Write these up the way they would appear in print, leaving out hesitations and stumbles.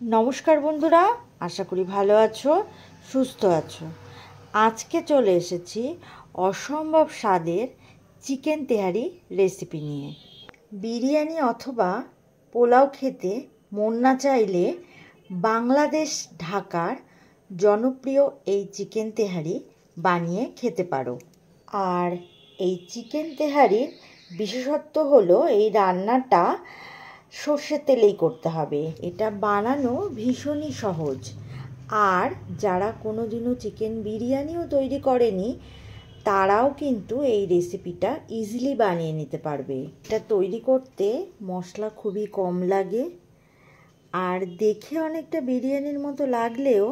নমস্কার বন্ধুরা, আশা করি ভালো আছো, সুস্থ আছো। আজকে চলে এসেছি অসম্ভব স্বাদের চিকেন তেহারি রেসিপি নিয়ে। বিরিয়ানি অথবা পোলাও খেতে মন না চাইলে বাংলাদেশ ঢাকার জনপ্রিয় এই চিকেন তেহারি বানিয়ে খেতে পারো। আর এই চিকেন তেহারির বিশেষত্ব হলো এই রান্নাটা সর্ষের তেলেই করতে হবে। এটা বানানো ভীষণই সহজ। আর যারা কোনোদিনও চিকেন বিরিয়ানিও তৈরি করেনি তারাও কিন্তু এই রেসিপিটা ইজিলি বানিয়ে নিতে পারবে। এটা তৈরি করতে মশলা খুবই কম লাগে, আর দেখে অনেকটা বিরিয়ানির মতো লাগলেও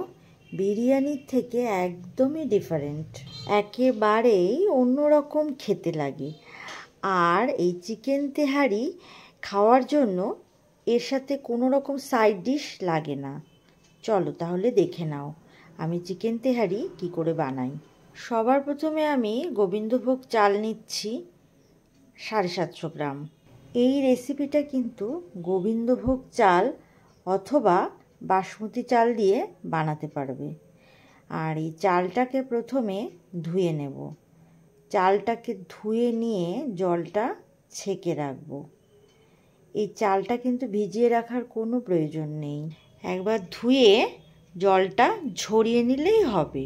বিরিয়ানির থেকে একদমই ডিফারেন্ট, একেবারেই অন্যরকম খেতে লাগে। আর এই চিকেন তেহারি খাওয়ার জন্য এর সাথে কোনো রকম সাইড ডিশ লাগে না। চলো তাহলে দেখে নাও আমি চিকেন তেহারি কি করে বানাই। সবার প্রথমে আমি গোবিন্দভোগ চাল নিচ্ছি 750 গ্রাম। এই রেসিপিটা কিন্তু গোবিন্দভোগ চাল অথবা বাসমতি চাল দিয়ে বানাতে পারবে। আর এই চালটাকে প্রথমে ধুয়ে নেব। চালটাকে ধুয়ে নিয়ে জলটা ছেঁকে রাখবো। এই চালটা কিন্তু ভিজিয়ে রাখার কোনো প্রয়োজন নেই, একবার ধুয়ে জলটা ঝরিয়ে নিলেই হবে।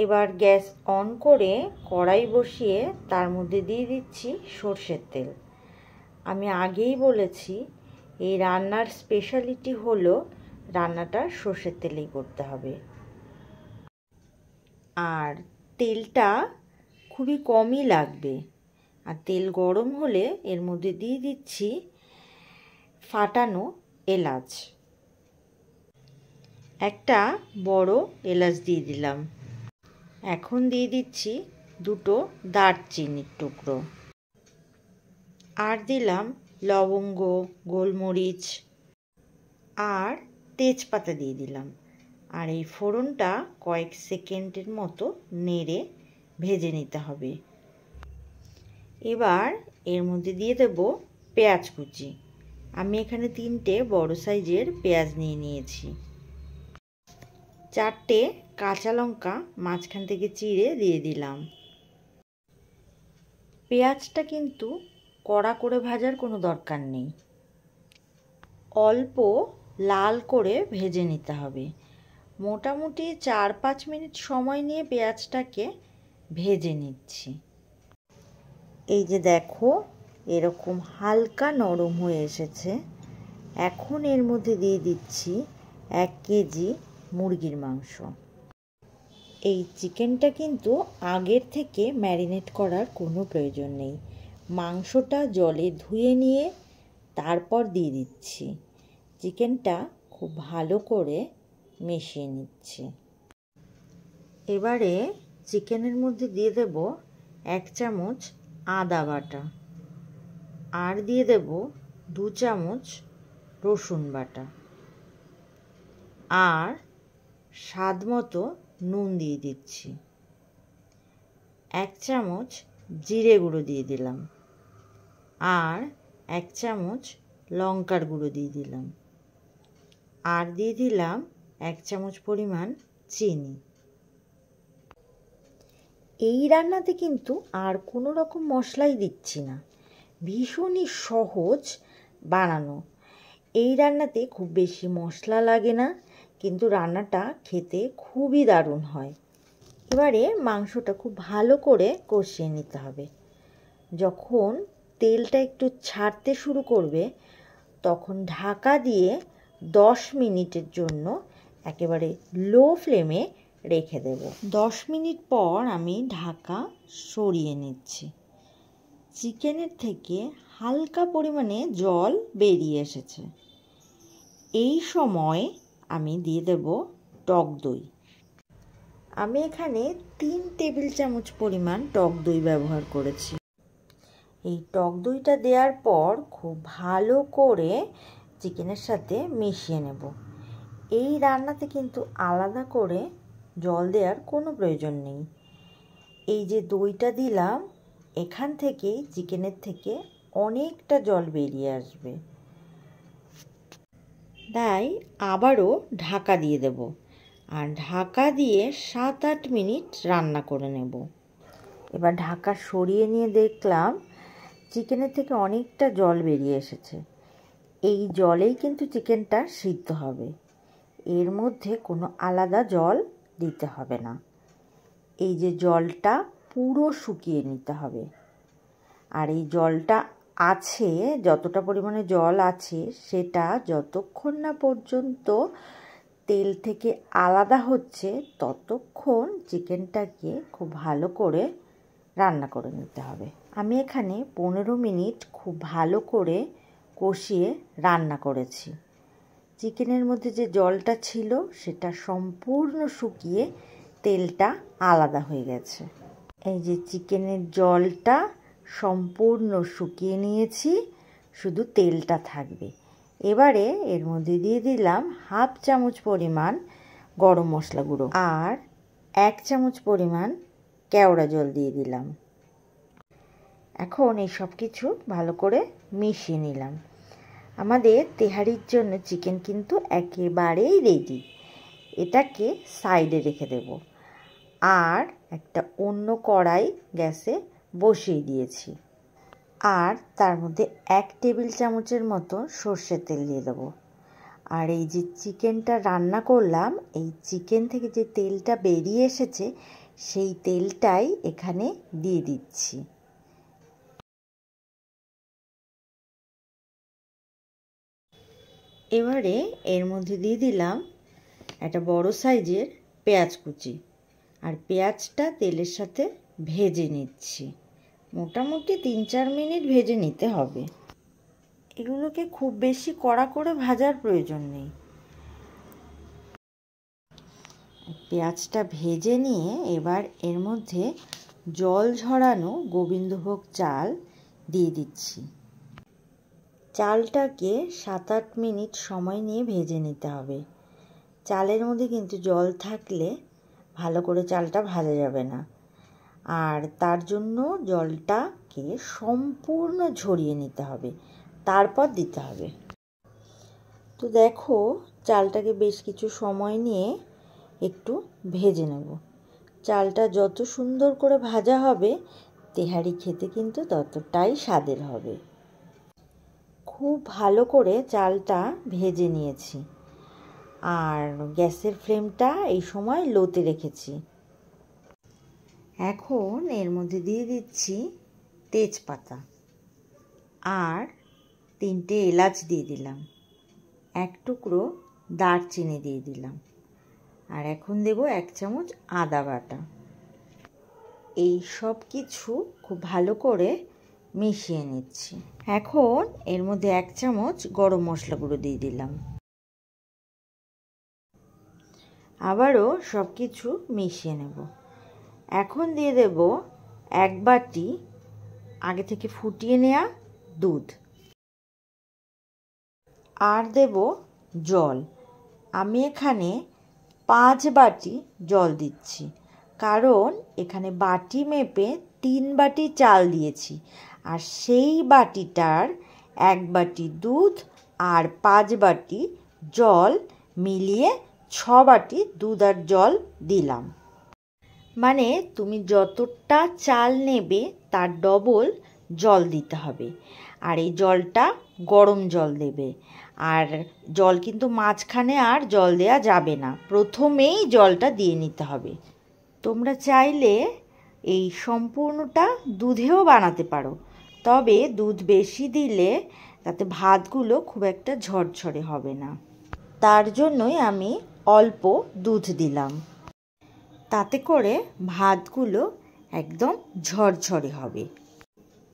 এবার গ্যাস অন করে কড়াই বসিয়ে তার মধ্যে দিয়ে দিচ্ছি সর্ষের তেল। আমি আগেই বলেছি এই রান্নার স্পেশালিটি হলো রান্নাটা সর্ষের তেলেই করতে হবে। আর তেলটা খুবই কমই লাগবে। আর তেল গরম হলে এর মধ্যে দিয়ে দিচ্ছি ফাটানো এলাচ, একটা বড় এলাচ দিয়ে দিলাম। এখন দিয়ে দিচ্ছি 2টো দারচিনির টুকরো, আর দিলাম লবঙ্গ, গোলমরিচ আর তেজপাতা দিয়ে দিলাম। আর এই ফোড়নটা কয়েক সেকেন্ডের মতো নেড়ে ভেজে নিতে হবে। এবার এর মধ্যে দিয়ে দেব পেঁয়াজ কুচি। আমি এখানে 3টে বড় সাইজের পেঁয়াজ নিয়ে নিয়েছি। 4টে কাঁচা লঙ্কা মাঝখান থেকে চিড়ে দিয়ে দিলাম। পেঁয়াজটা কিন্তু কড়া করে ভাজার কোনো দরকার নেই, অল্প লাল করে ভেজে নিতে হবে। মোটামুটি 4-5 মিনিট সময় নিয়ে পেঁয়াজটাকে ভেজে নিচ্ছি। এই যে দেখো এরকম হালকা নরম হয়ে এসেছে। এখন এর মধ্যে দিয়ে দিচ্ছি 1 কেজি মুরগির মাংস। এই চিকেনটা কিন্তু আগের থেকে ম্যারিনেট করার কোনো প্রয়োজন নেই। মাংসটা জলে ধুয়ে নিয়ে তারপর দিয়ে দিচ্ছি। চিকেনটা খুব ভালো করে মিশিয়ে নিচ্ছি। এবারে চিকেনের মধ্যে দিয়ে দেব 1 চামচ আদা বাটা, আর দিয়ে দেব 2 চামচ রসুন বাটা, আর স্বাদ মতো নুন দিয়ে দিচ্ছি। 1 চামচ জিরে গুঁড়ো দিয়ে দিলাম, আর 1 চামচ লঙ্কার গুঁড়ো দিয়ে দিলাম, আর দিয়ে দিলাম 1 চামচ পরিমাণ চিনি। এই রান্নাতে কিন্তু আর কোনো রকম মশলাই দিচ্ছি না, ভীষণই সহজ বানানো। এই রান্নাতে খুব বেশি মশলা লাগে না, কিন্তু রান্নাটা খেতে খুবই দারুণ হয়। এবারে মাংসটা খুব ভালো করে কষিয়ে নিতে হবে। যখন তেলটা একটু ছাড়তে শুরু করবে তখন ঢাকা দিয়ে 10 মিনিটের জন্য একেবারে লো ফ্লেমে রেখে দেব। 10 মিনিট পর আমি ঢাকা সরিয়ে নিচ্ছি। চিকেনের থেকে হালকা পরিমাণে জল বেরিয়ে এসেছে। এই সময় আমি দিয়ে দেব টক দই। আমি এখানে 3 টেবিল চামচ পরিমাণ টক দই ব্যবহার করেছি। এই টক দইটা দেওয়ার পর খুব ভালো করে চিকেনের সাথে মিশিয়ে নেব। এই রান্নাতে কিন্তু আলাদা করে জল দেওয়ার কোনো প্রয়োজন নেই। এই যে দইটা দিলাম এখান থেকেই চিকেনের থেকে অনেকটা জল বেরিয়ে আসবে। তাই আবারও ঢাকা দিয়ে দেব, আর ঢাকা দিয়ে 7-8 মিনিট রান্না করে নেব। এবার ঢাকা সরিয়ে নিয়ে দেখলাম চিকেনের থেকে অনেকটা জল বেরিয়ে এসেছে। এই জলেই কিন্তু চিকেনটা সিদ্ধ হবে, এর মধ্যে কোনো আলাদা জল দিতে হবে না। এই যে জলটা পুরো শুকিয়ে নিতে হবে, আর এই জলটা আছে, যতটা পরিমাণে জল আছে সেটা যতক্ষণ না পর্যন্ত তেল থেকে আলাদা হচ্ছে ততক্ষণ চিকেনটাকে খুব ভালো করে রান্না করে নিতে হবে। আমি এখানে 15 মিনিট খুব ভালো করে কষিয়ে রান্না করেছি। চিকেনের মধ্যে যে জলটা ছিল সেটা সম্পূর্ণ শুকিয়ে তেলটা আলাদা হয়ে গেছে। এই যে চিকেনের জলটা সম্পূর্ণ শুকিয়ে নিয়েছি, শুধু তেলটা থাকবে। এবারে এর মধ্যে দিয়ে দিলাম 1/2 চামচ পরিমাণ গরম মশলা গুঁড়ো আর 1 চামচ পরিমাণ কেওড়া জল দিয়ে দিলাম। এখন এই সব কিছু ভালো করে মিশিয়ে নিলাম। আমাদের তেহারির জন্য চিকেন কিন্তু একেবারেই রেডি। এটাকে সাইডে রেখে দেব, আর একটা অন্য কড়াই গ্যাসে বসিয়ে দিয়েছি, আর তার মধ্যে 1 টেবিল চামচের মতো সর্ষের তেল দিয়ে দেবো। আর এই যে চিকেনটা রান্না করলাম, এই চিকেন থেকে যে তেলটা বেরিয়ে এসেছে সেই তেলটাই এখানে দিয়ে দিচ্ছি। এবারে এর মধ্যে দিয়ে দিলাম একটা বড় সাইজের পেঁয়াজ কুচি, আর পেঁয়াজটা তেলের সাথে ভেজে নিচ্ছি। মোটামুটি 3-4 মিনিট ভেজে নিতে হবে। এগুলোকে খুব বেশি কড়া করে ভাজার প্রয়োজন নেই। পেঁয়াজটা ভেজে নিয়ে এবার এর মধ্যে জল ঝরানো গোবিন্দভোগ চাল দিয়ে দিচ্ছি। চালটাকে 7-8 মিনিট সময় নিয়ে ভেজে নিতে হবে। চালের মধ্যে কিন্তু জল থাকলে ভালো করে চালটা ভাজা যাবে না, আর তার জন্য জলটাকে সম্পূর্ণ ঝরিয়ে নিতে হবে, তারপর দিতে হবে। তো দেখো, চালটাকে বেশ কিছু সময় নিয়ে একটু ভেজে নেব। চালটা যত সুন্দর করে ভাজা হবে তেহারি খেতে কিন্তু ততটাই স্বাদের হবে। খুব ভালো করে চালটা ভেজে নিয়েছি, আর গ্যাসের ফ্লেমটা এই সময় লোতে রেখেছি। এখন এর মধ্যে দিয়ে দিচ্ছি তেজপাতা, আর 3টে এলাচ দিয়ে দিলাম, 1 টুকরো দারচিনি দিয়ে দিলাম, আর এখন দেব 1 চামচ আদা বাটা। এই সব কিছু খুব ভালো করে মিশিয়ে নিচ্ছি। এখন এর মধ্যে 1 চামচ গরম মশলা গুঁড়ো দিয়ে দিলাম। আবারও সব কিছু মিশিয়ে নেব। এখন দিয়ে দেব 1 বাটি আগে থেকে ফুটিয়ে নেওয়া দুধ, আর দেব জল। আমি এখানে 5 বাটি জল দিচ্ছি, কারণ এখানে বাটি মেপে 3 বাটি চাল দিয়েছি, আর সেই বাটিটার 1 বাটি দুধ আর 5 বাটি জল মিলিয়ে 6 বাটি দুধ আর জল দিলাম। মানে তুমি যতটা চাল নেবে তার ডবল জল দিতে হবে, আর এই জলটা গরম জল দেবে। আর জল কিন্তু মাঝখানে আর জল দেয়া যাবে না, প্রথমেই জলটা দিয়ে নিতে হবে। তোমরা চাইলে এই সম্পূর্ণটা দুধেও বানাতে পারো, তবে দুধ বেশি দিলে তাতে ভাতগুলো খুব একটা ঝরঝরে হবে না। তার জন্যই আমি অল্প দুধ দিলাম, তাতে করে ভাতগুলো একদম ঝরঝরে হবে।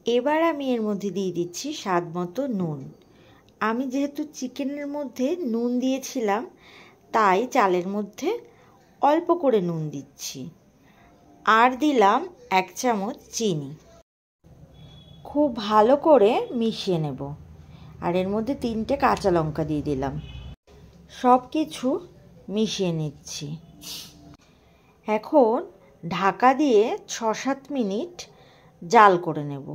এবার আমি এর মধ্যে দিয়ে দিচ্ছি স্বাদ মতো নুন। আমি যেহেতু চিকেনের মধ্যে নুন দিয়েছিলাম, তাই চালের মধ্যে অল্প করে নুন দিচ্ছি, আর দিলাম 1 চামচ চিনি। খুব ভালো করে মিশিয়ে নেব, আর এর মধ্যে 3টে কাঁচা লঙ্কা দিয়ে দিলাম। সব কিছু মিশিয়ে নিচ্ছি। এখন ঢাকা দিয়ে 6-7 মিনিট জাল করে নেব,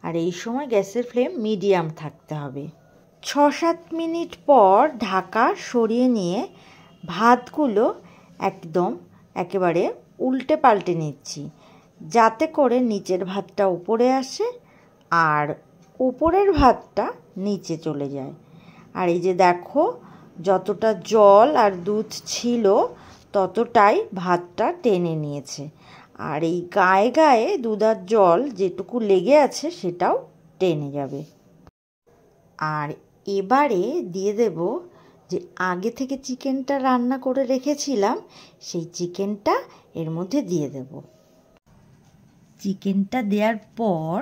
আর এই সময় গ্যাসের ফ্লেম মিডিয়াম থাকতে হবে। 6-7 মিনিট পর ঢাকা সরিয়ে নিয়ে ভাতগুলো একেবারে উল্টে পাল্টে নিচ্ছি, যাতে করে নিচের ভাতটা উপরে আসে আর উপরের ভাতটা নিচে চলে যায়। আর এই যে দেখো, যতটা জল আর দুধ ছিল ততটাই ভাতটা টেনে নিয়েছে, আর এই গায়ে গায়ে দুধ আর জল যেটুকু লেগে আছে সেটাও টেনে যাবে। আর এবারে দিয়ে দেব যে আগে থেকে চিকেনটা রান্না করে রেখেছিলাম, সেই চিকেনটা এর মধ্যে দিয়ে দেব। চিকেনটা দেওয়ার পর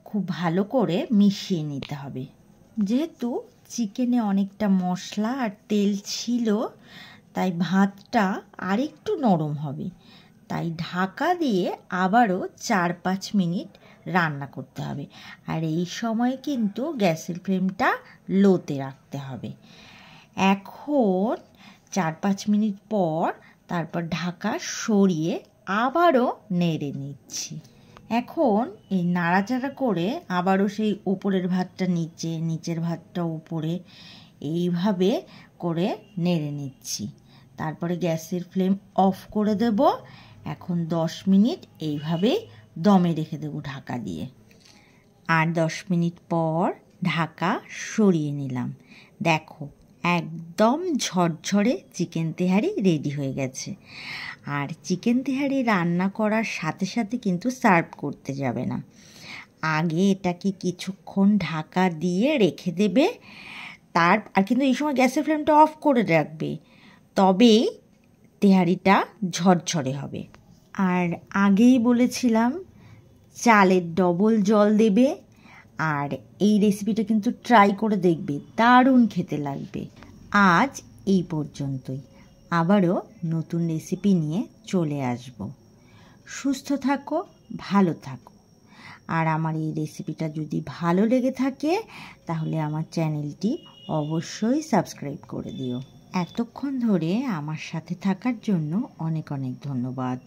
খুব ভালো করে মিশিয়ে নিতে হবে। যেহেতু চিকেনে অনেকটা মশলা আর তেল ছিল, তাই ভাতটা আরেকটু নরম হবে, তাই ঢাকা দিয়ে আবারও 4-5 মিনিট রান্না করতে হবে। আর এই সময় কিন্তু গ্যাসের ফ্লেমটা লোতে রাখতে হবে। এখন 4-5 মিনিট পর তারপর ঢাকা সরিয়ে আবারও নেড়ে নিচ্ছি। এখন এই নাড়াচাড়া করে আবারও সেই উপরের ভাতটা নিচে, নিচের ভাতটা উপরে, এইভাবে করে নেড়ে নিচ্ছি। তারপরে গ্যাসের ফ্লেম অফ করে দেব। এখন 10 মিনিট এইভাবেই দমে রেখে দেব ঢাকা দিয়ে। আর 10 মিনিট পর ঢাকা সরিয়ে নিলাম। দেখো, একদম ঝরঝরে চিকেন তেহারি রেডি হয়ে গেছে। আর চিকেন তেহারি রান্না করার সাথে সাথে কিন্তু সার্ভ করতে যাবে না, আগে এটাকে কিছুক্ষণ ঢাকা দিয়ে রেখে দেবে। আর কিন্তু এই সময় গ্যাসের ফ্লেমটা অফ করে রাখবে, তবেই তেহারিটা ঝরঝরে হবে। আর আগেই বলেছিলাম চালের ডবল জল দেবে। আর এই রেসিপিটা কিন্তু ট্রাই করে দেখবে, দারুণ খেতে লাগবে। আজ এই পর্যন্তই, আবারও নতুন রেসিপি নিয়ে চলে আসব। সুস্থ থাকো, ভালো থাকো। আর আমার এই রেসিপিটা যদি ভালো লেগে থাকে তাহলে আমার চ্যানেলটি অবশ্যই সাবস্ক্রাইব করে দিও। এতক্ষণ ধরে আমার সাথে থাকার জন্য অনেক অনেক ধন্যবাদ।